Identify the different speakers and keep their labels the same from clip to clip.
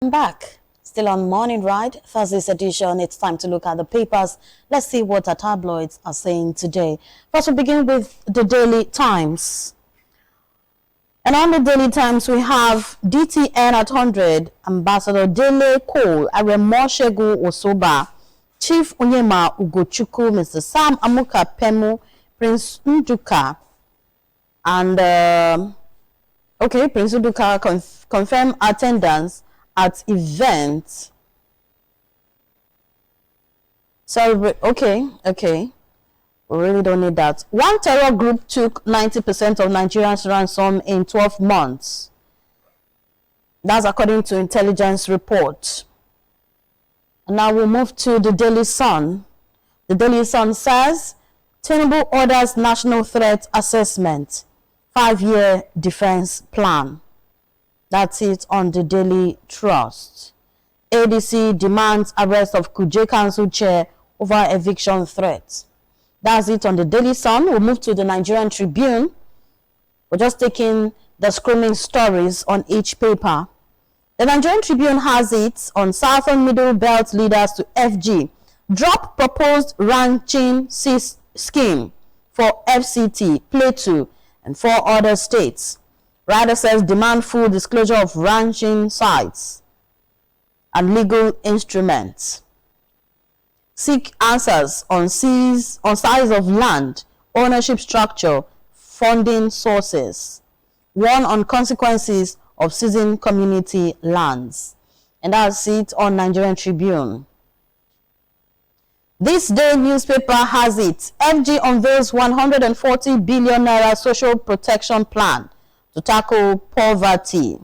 Speaker 1: I'm back. Still on Morning Ride, Thursday's edition. It's time to look at the papers. Let's see what our tabloids are saying today. First, we begin with the Daily Times. And on the Daily Times, we have DTN at 100, Ambassador Dele Cole, Aremoshegu Osoba, Chief Onyema Ugochukwu, Mr. Sam Amuka Pemu, Prince Nduka, and Prince Nduka confirmed attendance at event. Okay. We really don't need that. One terror group took 90% of Nigerians' ransom in 12 months. That's according to intelligence report. And now we'll move to the Daily Sun. The Daily Sun says, Tinubu orders national threat assessment, 5-year defense plan. That's it on the Daily Trust. ADC demands arrest of Kuje Council chair over eviction threats. That's it on the Daily Sun. We'll move to the Nigerian Tribune. We're just taking the screaming stories on each paper. The Nigerian Tribune has it on Southern Middle Belt leaders to FG. Drop proposed ranching scheme for FCT, Plateau, and 4 other states. Rider says demand full disclosure of ranching sites and legal instruments. Seek answers on size of land, ownership structure, funding sources. One on consequences of seizing community lands. And that's it on Nigerian Tribune. This day newspaper has it. FG unveils 140 billion naira social protection plan to tackle poverty.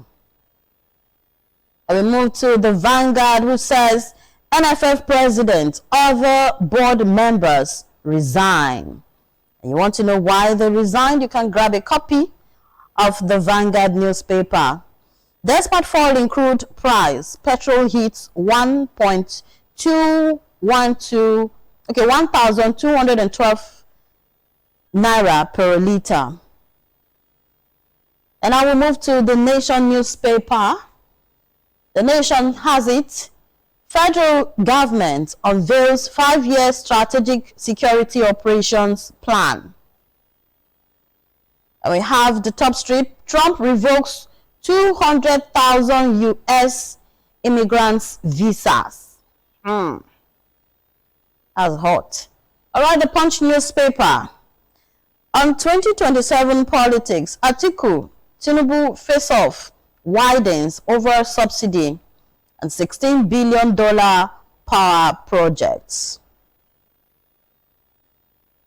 Speaker 1: And we move to the Vanguard, which says NFF president, other board members resign. And you want to know why they resigned? You can grab a copy of the Vanguard newspaper. Despite fall in crude price, petrol hits 1,212 naira per litre. And I will move to the Nation newspaper. The Nation has it. Federal government unveils 5-year strategic security operations plan. And we have the top strip. Trump revokes 200,000 U.S. immigrants' visas. That's hot. All right, the Punch newspaper. On 2027 politics, Atiku, Tinubu face-off widens over subsidy and $16 billion power projects.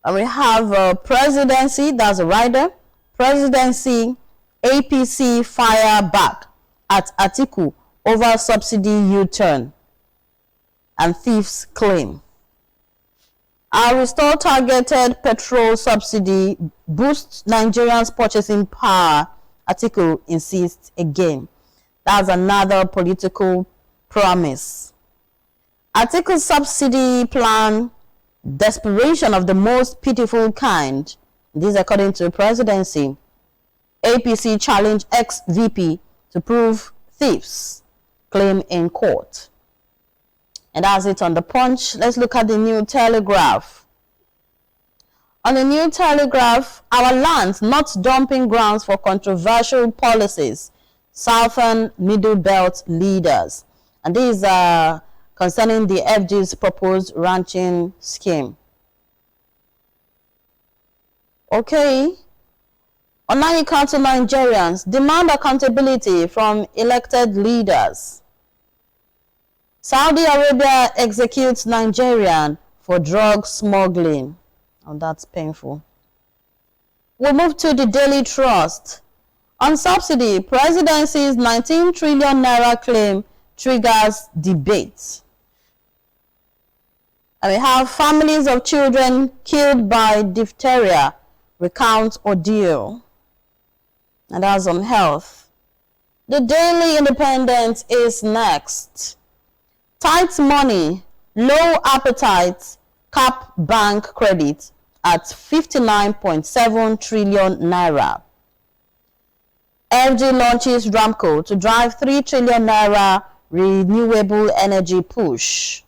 Speaker 1: And we have presidency, that's a rider. Presidency, APC fire back at Atiku over subsidy U-turn and thieves claim. Our restore targeted petrol subsidy boosts Nigerians' purchasing power, Atiku insists again. That's another political promise. Atiku's subsidy plan, desperation of the most pitiful kind. This according to the presidency. APC challenge ex-VP to prove thieves, claim in court. And that's it on the Punch. Let's look at the New Telegraph. On the New Telegraph, our lands not dumping grounds for controversial policies. Southern Middle Belt leaders. And these are concerning the FG's proposed ranching scheme. Okay. Online Council Nigerians demand accountability from elected leaders. Saudi Arabia executes Nigerian for drug smuggling. Oh, that's painful. We'll move to the Daily Trust. On subsidy, presidency's 19 trillion naira claim triggers debate. And we have families of children killed by diphtheria recount ordeal. And that's on health. The Daily Independent is next. Tight money, low appetite, cap bank credit at 59.7 trillion naira. FG launches Ramco to drive 3 trillion naira renewable energy push.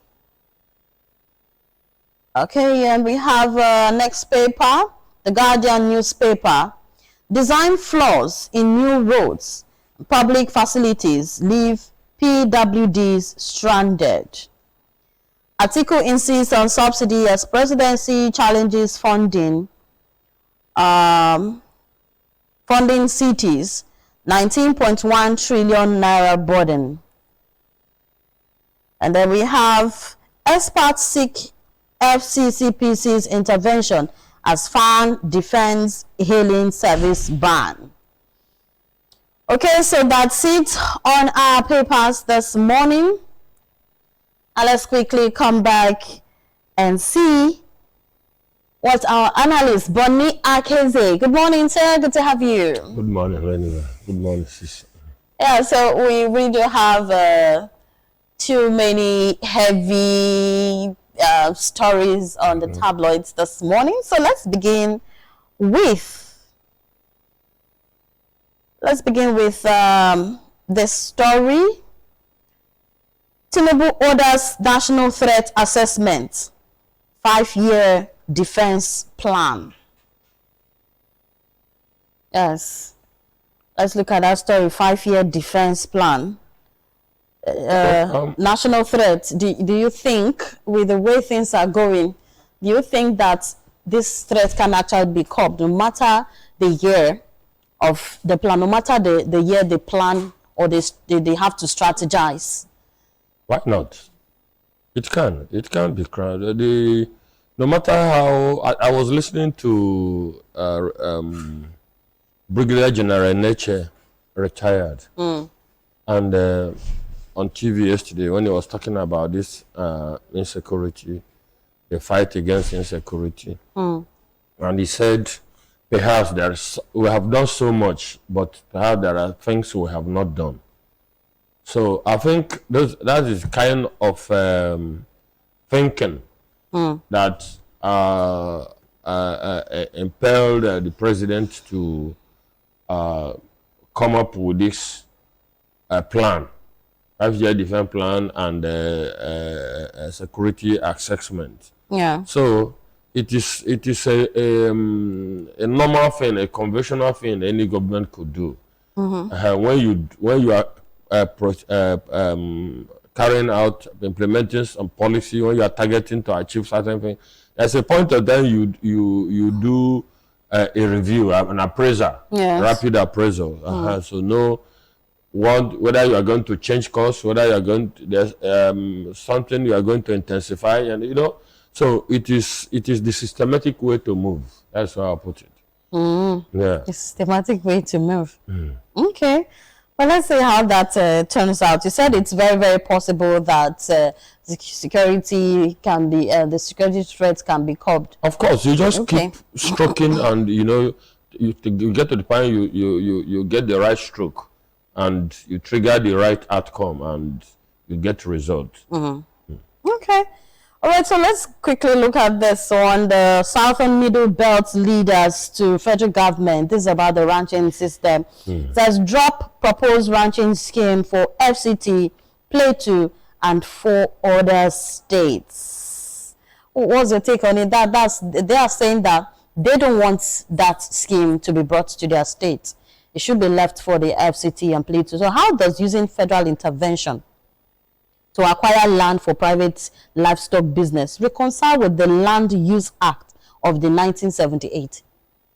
Speaker 1: Okay, and we have next paper, the Guardian newspaper. Design flaws in new roads, public facilities leave PWDs stranded. Atiku insists on subsidy as presidency challenges funding. Funding cities, 19.1 trillion naira burden. And then we have experts seek FCCPC's intervention as fan defends hailing service ban. Okay, so that's it on our papers this morning. And let's quickly come back and see what our analyst, Bonnie Akeze. Good morning, sir. Good to have you.
Speaker 2: Good morning, Renina. Good morning, sis.
Speaker 1: Yeah, so we really do have too many heavy stories on the tabloids this morning. So let's begin with this story. Tinubu orders national threat assessment, 5-year defense plan. Yes, let's look at that story. 5-year defense plan. National threat. Do you think, with the way things are going, do you think that this threat can actually be curbed, no matter the year of the plan, no matter the year they plan or they have to strategize?
Speaker 2: Why not? It can be crowded. No matter how, I was listening to Brigadier General Neche, retired, and on TV yesterday when he was talking about this insecurity, the fight against insecurity, and he said, perhaps we have done so much, but perhaps there are things we have not done. So I think that is kind of thinking that impelled the president to come up with this plan, 5-year defense plan and security assessment.
Speaker 1: Yeah.
Speaker 2: So it is a normal thing, a conventional thing any government could do. When you are carrying out, implementing some policy, when you are targeting to achieve certain things, there's a point of time you do a review, an appraisal, rapid appraisal. So know whether you are going to change course, whether you are going to, there's something you are going to intensify, and so it is the systematic way to move. That's how I put it. Yeah,
Speaker 1: a systematic way to move. Okay. Well, let's see how that turns out. You said it's very, very possible that security can be, the security threats can be curbed.
Speaker 2: Of course, you just keep stroking, and you get to the point you get the right stroke, and you trigger the right outcome, and you get results.
Speaker 1: Okay. All right, so let's quickly look at this on the Southern Middle Belt leaders to federal government. This is about the ranching system. It says drop proposed ranching scheme for FCT, Plateau, and 4 other states. What's your take on it? They are saying that they don't want that scheme to be brought to their state. It should be left for the FCT and Plateau. So how does using federal intervention to acquire land for private livestock business reconcile with the Land Use Act of the 1978?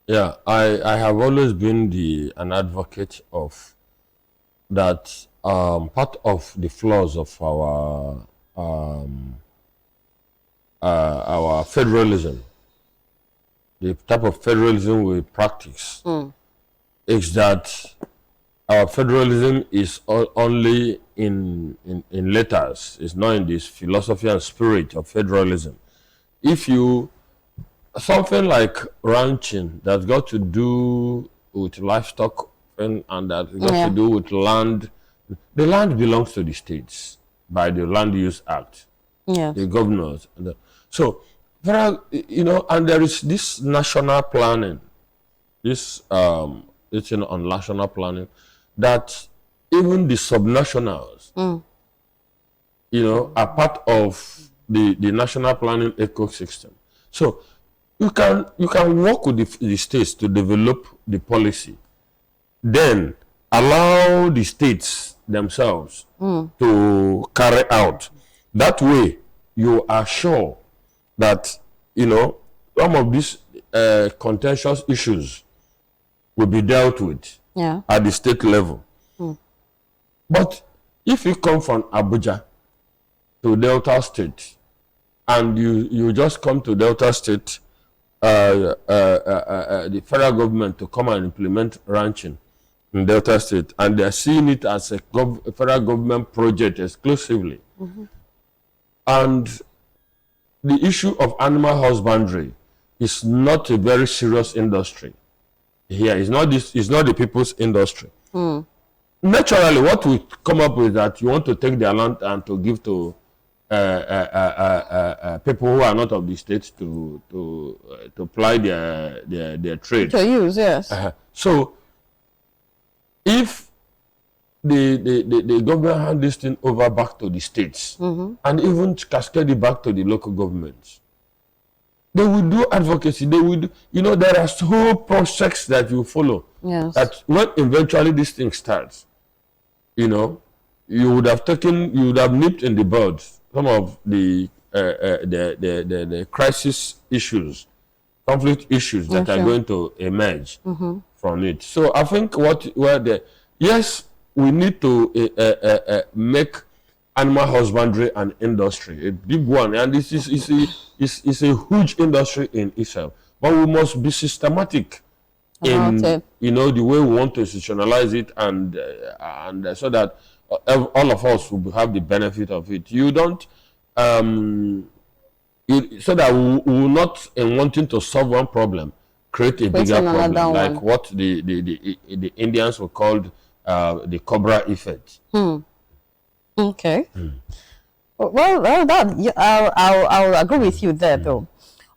Speaker 2: Yeah, I have always been an advocate of that. Part of the flaws of our federalism, the type of federalism we practice, is that our federalism is only in letters. It's not in this philosophy and spirit of federalism. If you, something like ranching that's got to do with livestock and that's got to do with land, the land belongs to the states by the Land Use Act, the governors. So, and there is this national planning, this it's on national planning, that even the subnationals are part of the national planning ecosystem. So you can work with the states to develop the policy, then allow the states themselves to carry out. That way, you are sure that some of these contentious issues will be dealt with at the state level. But if you come from Abuja to Delta State, and you just come to Delta State, the federal government to come and implement ranching in Delta State, and they are seeing it as a federal government project exclusively. And the issue of animal husbandry is not a very serious industry here. It's not the people's industry. Naturally, what we come up with that you want to take their land and to give to people who are not of the state to ply their trade.
Speaker 1: To use, yes.
Speaker 2: So, if the government hand this thing over back to the states and even cascade it back to the local governments, they will do advocacy. They will do, there are whole process that you follow.
Speaker 1: Yes.
Speaker 2: That when eventually this thing starts, you would have nipped in the bud some of the crisis issues, conflict issues that are going to emerge from it. So I think yes, we need to make animal husbandry an industry, a big one, and this is a huge industry in itself. But we must be systematic in the way we want to institutionalize it, and so that all of us will have the benefit of it. You don't so that we will not, in wanting to solve one problem, create a bigger problem, like what the Indians were called the Cobra effect.
Speaker 1: Okay. Well, I'll agree with you there, though.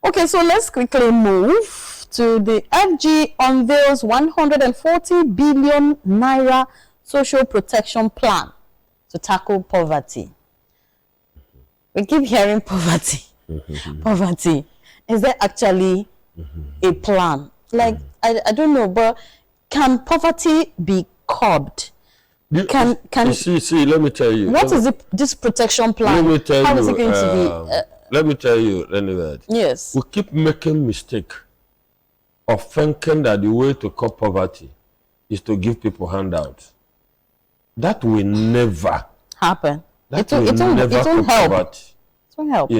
Speaker 1: Okay, so let's quickly move to the FG unveils 140 billion naira social protection plan to tackle poverty. We keep hearing poverty. Poverty. Is there actually a plan? Like, I don't know, but can poverty be curbed? Can
Speaker 2: see, let me tell you.
Speaker 1: What is this protection plan?
Speaker 2: Let me tell
Speaker 1: How
Speaker 2: you.
Speaker 1: is it going to be?
Speaker 2: Let me tell you, anyway.
Speaker 1: Yes.
Speaker 2: We keep making mistake of thinking that the way to curb poverty is to give people handouts. That will never
Speaker 1: happen.
Speaker 2: It won't help. Poverty.
Speaker 1: It won't help.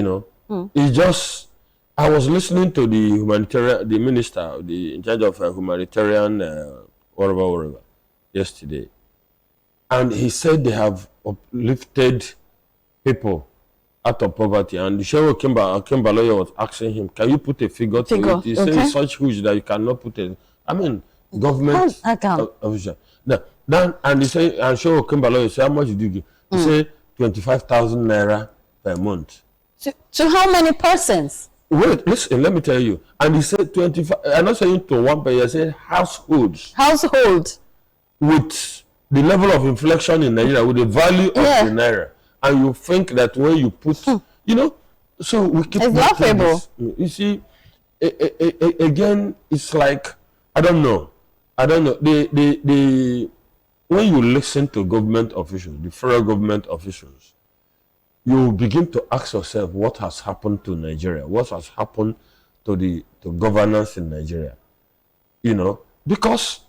Speaker 2: It's just. I was listening to the minister, in charge of humanitarian, whatever, yesterday, and he said they have uplifted people out of poverty. And Shehu Kimbaloye was asking him, "Can you put a figure to it?" He said it's such huge that you cannot put it. I mean, government official. And he said, and Shehu Kimbaloye said, "How much did you give?" He said 25,000 naira per month.
Speaker 1: To how many persons?
Speaker 2: Wait, listen, let me tell you. And he said 25. I'm not saying to one person. I said households.
Speaker 1: Household.
Speaker 2: With the level of inflation in Nigeria, with the value of the naira, and you think that when you put, so we keep.
Speaker 1: It's laughable.
Speaker 2: You see, again, it's like I don't know. When you listen to government officials, the federal government officials, you begin to ask yourself what has happened to Nigeria, what has happened to governance in Nigeria, because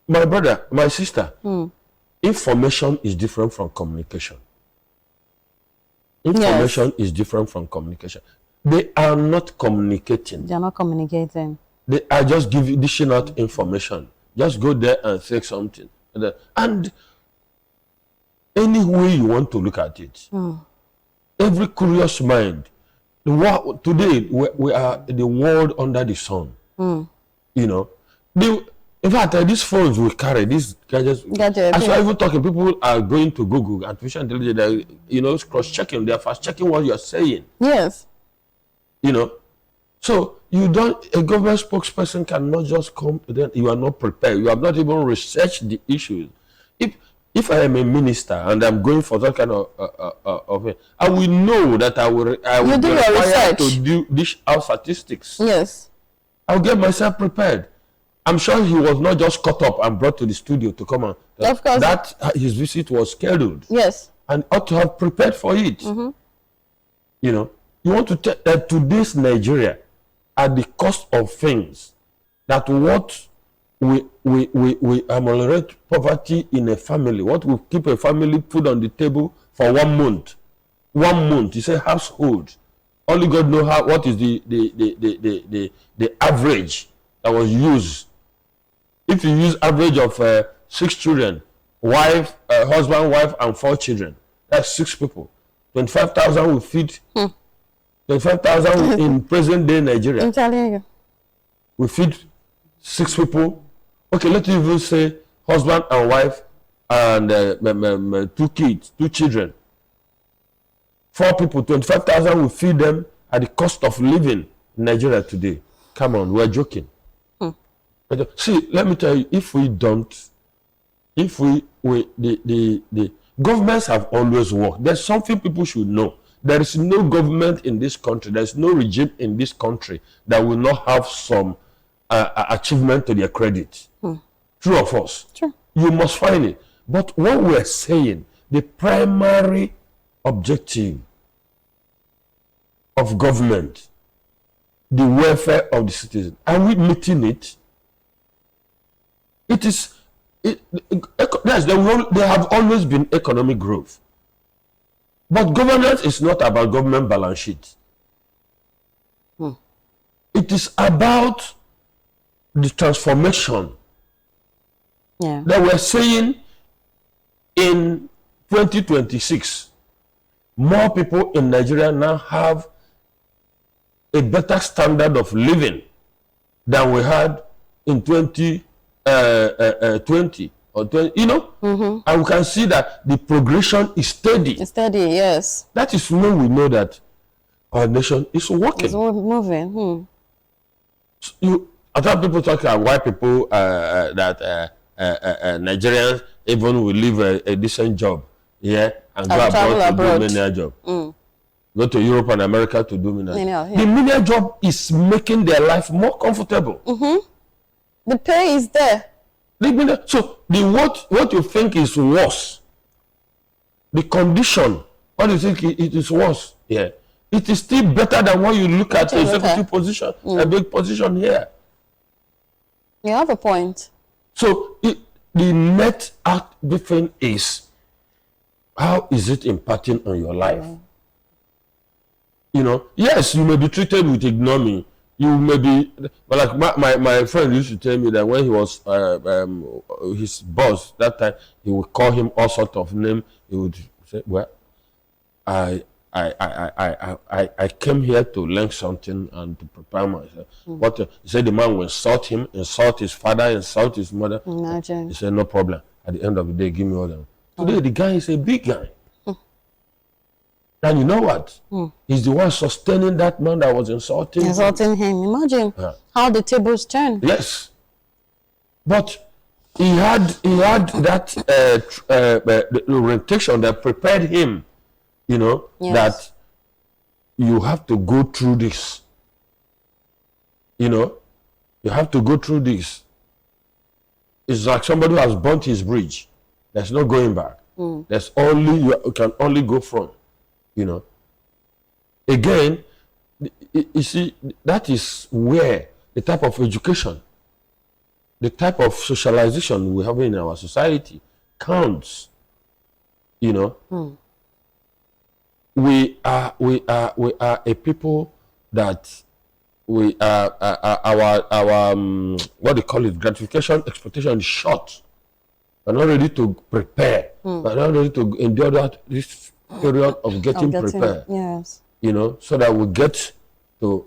Speaker 2: my brother, my sister, information is different from communication. Information is different from communication. They are not communicating.
Speaker 1: They are not communicating.
Speaker 2: They are just dishing out information. Just go there and say something. And any way you want to look at it, every curious mind, today we are the world under the sun. In fact, these phones we carry, these gadgets. As you're even talking, people are going to Google, artificial intelligence, cross-checking, they're fast-checking what you're saying.
Speaker 1: Yes.
Speaker 2: So a government spokesperson cannot just come, then you are not prepared. You have not even researched the issues. if I am a minister and I'm going for that kind of it, I will know that I will
Speaker 1: You do
Speaker 2: be
Speaker 1: your
Speaker 2: required
Speaker 1: research.
Speaker 2: to dish out statistics.
Speaker 1: Yes.
Speaker 2: I'll get myself prepared. I'm sure he was not just caught up and brought to the studio to come on.
Speaker 1: Of course.
Speaker 2: That his visit was scheduled.
Speaker 1: Yes.
Speaker 2: And ought to have prepared for it. You know, you want to tell that today's Nigeria, at the cost of things, that what we ameliorate poverty in a family, what will keep a family food on the table for 1 month. 1 month, it's a household. Only God knows what is the average that was used. If you use average of 6 children, wife, husband, wife, and 4 children, that's 6 people. 25,000 will feed. 25,000 in present day Nigeria.
Speaker 1: I'm telling you.
Speaker 2: We feed 6 people. Okay, let's even say husband and wife and 2 kids, 2 children. 4 people, 25,000 will feed them at the cost of living in Nigeria today. Come on, we're joking. See, let me tell you, if we don't, the governments have always worked. There's something people should know. There is no government in this country, there's no regime in this country that will not have some achievement to their credit. True or false?
Speaker 1: True.
Speaker 2: You must find it. But what we're saying, the primary objective of government, the welfare of the citizen, are we meeting it? Yes, there have always been economic growth. But governance is not about government balance sheet. It is about the transformation that we're saying in 2026. More people in Nigeria now have a better standard of living than we had in 2020 or 20, you know, and we can see that the progression is steady.
Speaker 1: It's steady, yes.
Speaker 2: That is when we know that our nation is working.
Speaker 1: It's moving.
Speaker 2: I thought people talk about why people that Nigerians even will leave a decent job here and go abroad to do menial job. Go to Europe and America to do menial. The menial job is making their life more comfortable.
Speaker 1: The pay is there.
Speaker 2: So what you think is worse, the condition, what you think it is worse, it is still better than what you look at the executive position, a big position here.
Speaker 1: You have a point.
Speaker 2: So the net out difference is, how is it impacting on your life? You know, yes, you may be treated with ignominy. You may be, but like my friend used to tell me that when he was his boss that time, he would call him all sorts of names. He would say, "Well, I came here to learn something and to prepare myself." What he said, the man will insult him, insult his father, insult his mother.
Speaker 1: Imagine.
Speaker 2: He said, "No problem. At the end of the day, give me all them." Today, the guy is a big guy. And you know what? He's the one sustaining that man that was insulting
Speaker 1: him. Imagine how the tables turn.
Speaker 2: Yes. But he had that orientation that prepared him, you know, that you have to go through this. You know, you have to go through this. It's like somebody who has burnt his bridge. There's no going back. There's only, you can only go from. You know, again, you see, that is where the type of education, the type of socialization we have in our society counts. You know, we are a people that we are our what they call it, gratification expectation is short. We're not ready to prepare. We're not ready to endure this period of getting prepared.
Speaker 1: Yes.
Speaker 2: You know, so that we get to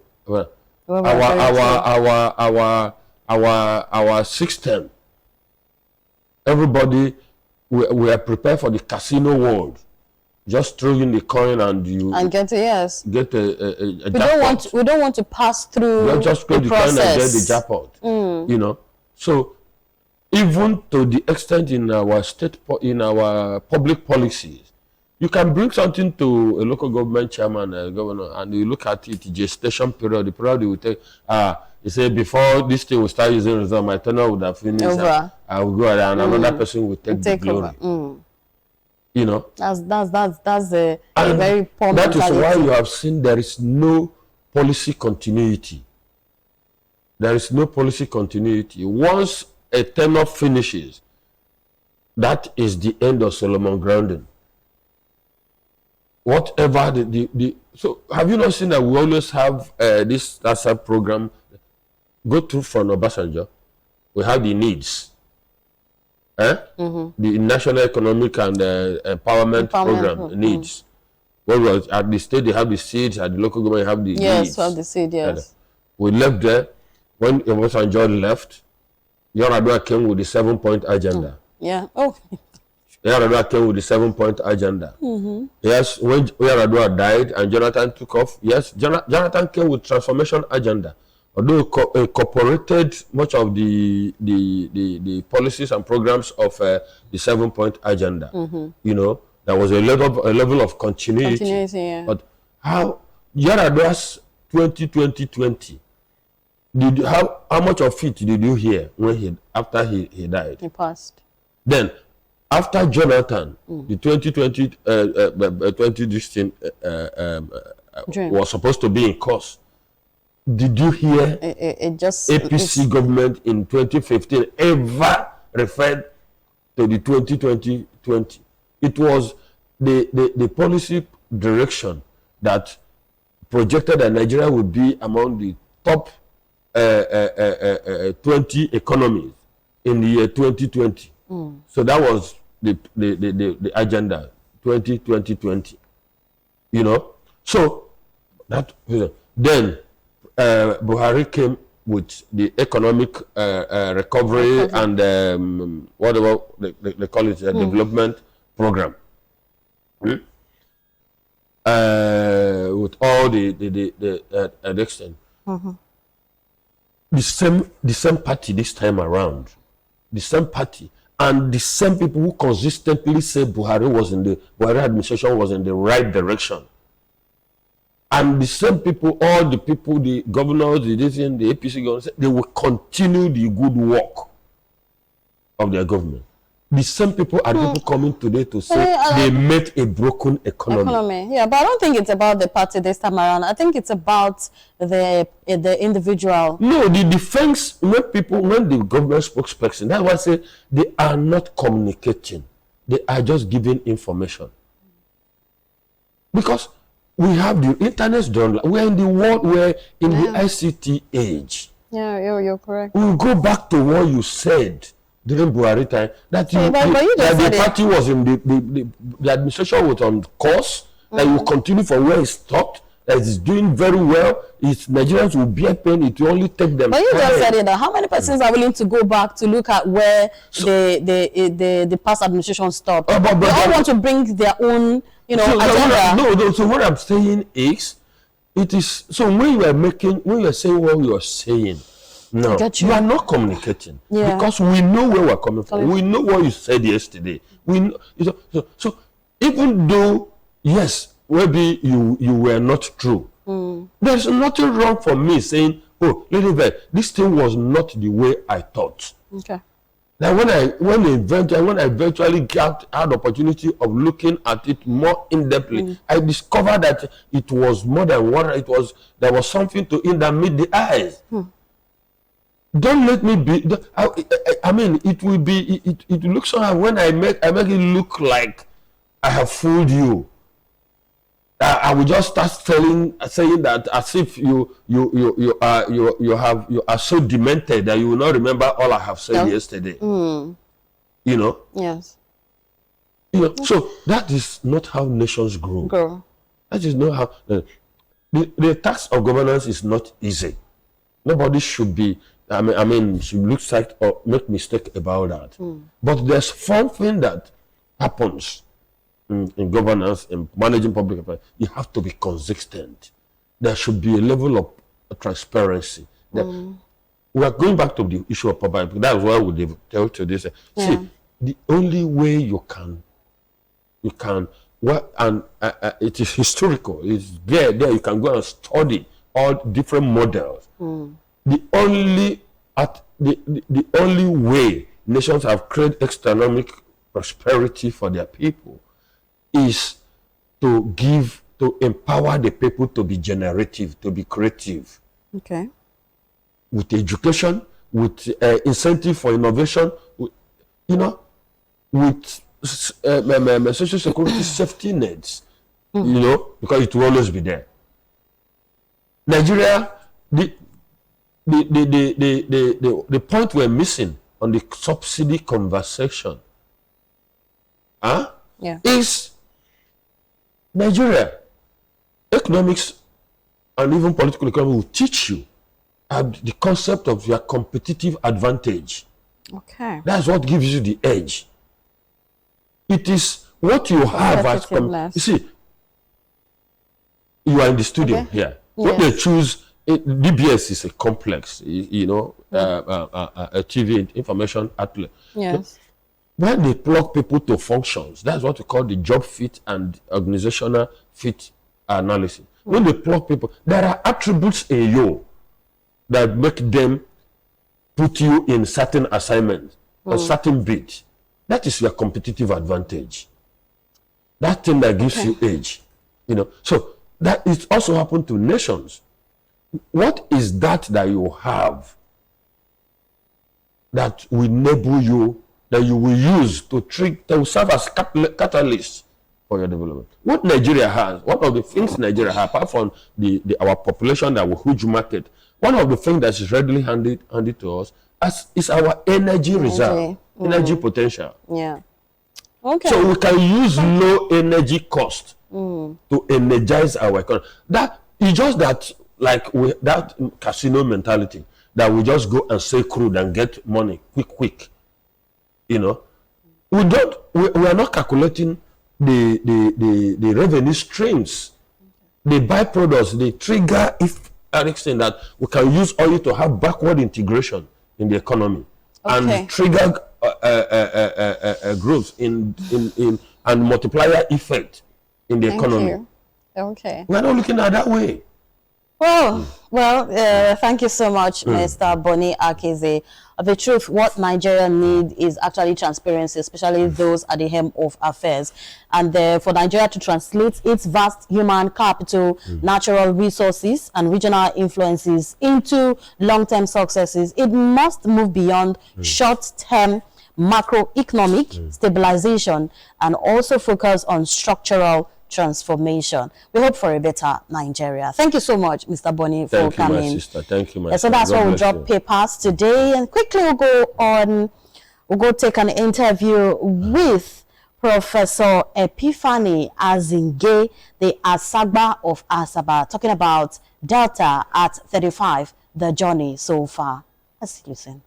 Speaker 2: our system. Everybody, we are prepared for the casino world. Just throw in the coin and you
Speaker 1: get a
Speaker 2: jackpot.
Speaker 1: We don't want to pass through.
Speaker 2: You just throw the coin and get the jackpot. You know, so even to the extent in our in our public policies. You can bring something to a local government chairman, governor, and you look at it, gestation period, the period you will take, you say, before this thing will start using result, my tenure would have finished. I will go there and another person will take the glory. You know?
Speaker 1: That's a very poor mentality.
Speaker 2: That is why you have seen there is no policy continuity. There is no policy continuity. Once a tenure finishes, that is the end of Solomon grounding. Whatever so have you not seen that we always have this SASA program go through from Obasanjo? We have the needs, the National Economic and Empowerment Program needs. When we were at the state, they have the seeds. At the local government, they have the needs.
Speaker 1: Yes, we have the seed. Yes.
Speaker 2: We left there. When Obasanjo left, Yar'Adua came with the 7-point agenda.
Speaker 1: Yeah. Oh.
Speaker 2: Yar'Adua came with the 7-point agenda. Yes, when Yar'Adua died and Jonathan took off, yes, Jonathan came with transformation agenda. Although incorporated much of the policies and programs of the 7-point agenda. You know, there was a level of continuity.
Speaker 1: Yeah.
Speaker 2: But how Yar'Adua's 2020, how much of it did you hear when after he died?
Speaker 1: He passed.
Speaker 2: Then, after Jonathan, the 2020 this thing was supposed to be in course. Did you hear APC government in 2015 ever referred to the 2020? It was the policy direction that projected that Nigeria would be among the top 20 economies in the year 2020. So that was the agenda 2020. You know, so that then Buhari came with the economic recovery and whatever they call it, development program. With all the extent. The same party this time around, the same party, and the same people who consistently say Buhari administration was in the right direction. And the same people, all the people, the governors, the APC governors, they will continue the good work of their government. The same people are the people coming today to say they met a broken economy.
Speaker 1: Yeah, but I don't think it's about the party this time around. I think it's about the individual.
Speaker 2: No, the defense, when the government spokesperson, that's why I say they are not communicating. They are just giving information. Because we have the internet done. We're in the world, we're in the ICT age.
Speaker 1: Yeah, you're correct.
Speaker 2: We'll go back to what you said during Buhari time, that
Speaker 1: the
Speaker 2: party was in the administration was on course, that you continue from where it stopped, that it's doing very well, Nigerians will bear pain, it will only take them.
Speaker 1: But you just said it now. How many persons are willing to go back to look at where the past administration stopped? They all want to bring their own, agenda.
Speaker 2: So what I'm saying is, it is so when you are saying what you are saying, no, you are not communicating because we know where we're coming from. We know what you said yesterday. We know, so even though yes, maybe you were not true, there's nothing wrong for me saying, oh, this thing was not the way I thought.
Speaker 1: Okay.
Speaker 2: Now when I eventually got had opportunity of looking at it more in depthly, I discovered that it was more than what it was. There was something to it that made the eyes. Don't let me be. I mean, it will be. It looks so when I make it look like I have fooled you. I will just start saying that as if you are so demented that you will not remember all I have said yesterday. You know.
Speaker 1: Yes.
Speaker 2: You know. So that is not how nations grow. That is not how the task of governance is not easy. Nobody should be. I mean, she looks like or make mistake about that. But there's something that happens in governance, in managing public affairs. You have to be consistent. There should be a level of transparency. we are going back to the issue of poverty. That's why we tell to this. See, the only way you can, well, and it is historical. It's there. You can go and study all different models. The only way nations have created economic prosperity for their people is to empower the people to be generative, to be creative.
Speaker 1: Okay.
Speaker 2: With education, with incentive for innovation, with social security safety nets, because it will always be there. Nigeria, the point we're missing on the subsidy conversation is Nigeria. Economics and even political economy will teach you the concept of your competitive advantage.
Speaker 1: Okay.
Speaker 2: That's what gives you the edge. It is what you have as you see. You are in the studio here. What they choose, DBS is a complex, a TV information outlet.
Speaker 1: Yes.
Speaker 2: When they plug people to functions, that's what we call the job fit and organizational fit analysis. When they plug people, there are attributes in you that make them put you in certain assignments or certain bits. That is your competitive advantage. That thing that gives you edge. So that it also happened to nations. What is that you have that will enable you, that you will use to serve as catalyst for your development? What Nigeria has, one of the things Nigeria has, apart from our population that will huge market, one of the things that is readily handed to us is our energy reserve, energy potential.
Speaker 1: Yeah. Okay.
Speaker 2: So we can use low energy cost to energize our economy. That is just that, like that casino mentality that we just go and sell crude and get money quick. We are not calculating the revenue streams, the byproducts, the trigger extent that we can use oil to have backward integration in the economy and trigger growth in and multiplier effect in the economy.
Speaker 1: Okay.
Speaker 2: We're not looking at that way.
Speaker 1: Well, thank you so much, Mr. Boni Akize. The truth, what Nigeria needs is actually transparency, especially those at the helm of affairs. And for Nigeria to translate its vast human capital, natural resources, and regional influences into long-term successes, it must move beyond short-term macroeconomic stabilization and also focus on structural transformation. We hope for a better Nigeria. Thank you so much, Mr. Boni, for coming.
Speaker 2: Thank you, my sister. Thank you, my sister.
Speaker 1: So that's why we'll drop papers today, and quickly we'll go take an interview with Professor Epiphany Azinge, the Asagba of Asaba, talking about Delta at 35, the journey so far. Let's listen.